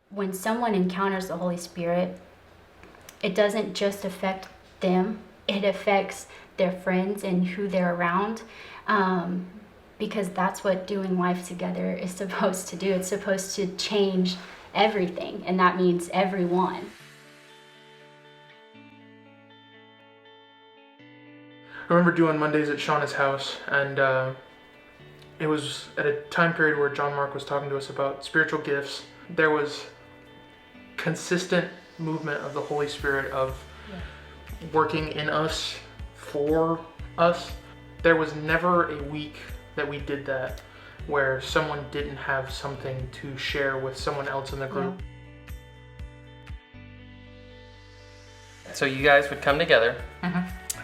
when someone encounters the Holy Spirit, it doesn't just affect them, it affects their friends and who they're around, because that's what doing life together is supposed to do. It's supposed to change everything, and that means everyone. I remember doing Mondays at Shauna's house, and it was at a time period where John Mark was talking to us about spiritual gifts. There was consistent movement of the Holy Spirit of working in us, for us. There was never a week that we did that where someone didn't have something to share with someone else in the group. So you guys would come together,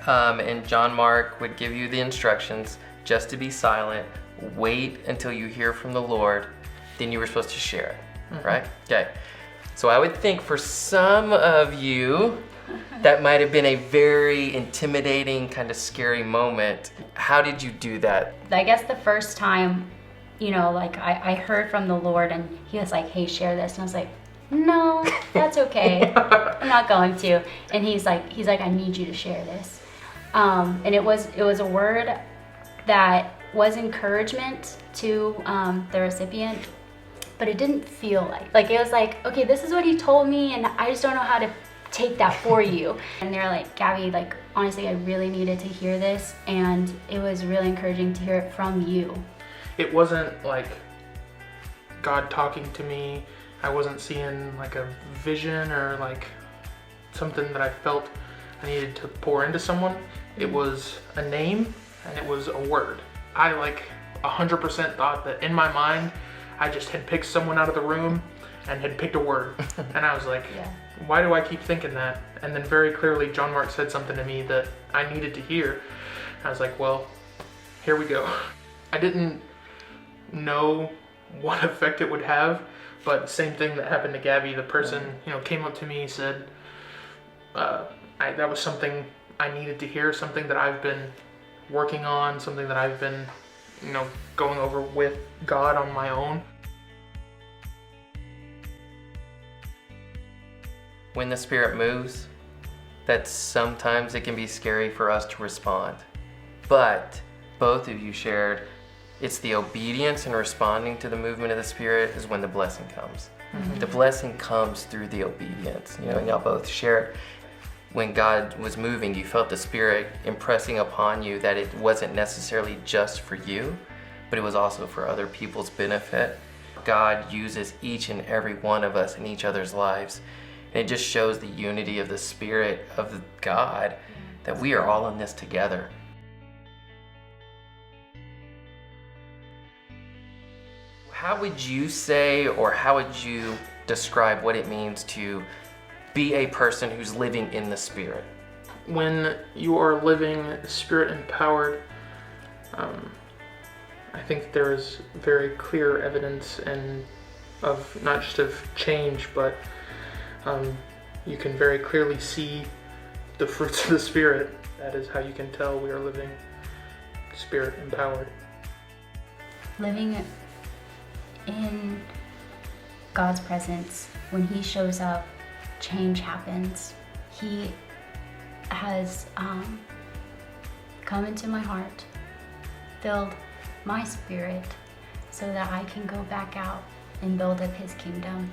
and John Mark would give you the instructions just to be silent, wait until you hear from the Lord, then you were supposed to share it, right? Okay. So I would think for some of you, that might have been a very intimidating, kind of scary moment. How did you do that? I guess the first time, like I heard from the Lord and he was like, hey, share this. And I was like, no, that's okay. I'm not going to. And he's like, I need you to share this. And it was a word that was encouragement to the recipient, but it didn't feel like it was like, okay, this is what he told me and I just don't know how to take that for you. And they're like, Gabi, like honestly, I really needed to hear this, and it was really encouraging to hear it from you. It wasn't like God talking to me. I wasn't seeing like a vision or like something that I felt I needed to pour into someone. It was a name and it was a word. I 100% thought that in my mind, I just had picked someone out of the room and had picked a word. And I was like, why do I keep thinking that? And then very clearly, John Mark said something to me that I needed to hear. I was like, well, here we go. I didn't know what effect it would have, but same thing that happened to Gabi. The person, came up to me and said, that was something I needed to hear, something that I've been working on, something that I've been, going over with God on my own. When the Spirit moves, that sometimes it can be scary for us to respond. But both of you shared, it's the obedience and responding to the movement of the Spirit is when the blessing comes. The blessing comes through the obedience. And y'all both shared, when God was moving, you felt the Spirit impressing upon you that it wasn't necessarily just for you, but it was also for other people's benefit. God uses each and every one of us in each other's lives. And it just shows the unity of the Spirit of God, that we are all in this together. How would you say, or how would you describe what it means to be a person who's living in the Spirit? When you are living Spirit empowered, I think there is very clear evidence of not just of change, but you can very clearly see the fruits of the Spirit. That is how you can tell we are living Spirit empowered. Living in God's presence, when He shows up, change happens. He has come into my heart, filled my spirit, so that I can go back out and build up His kingdom.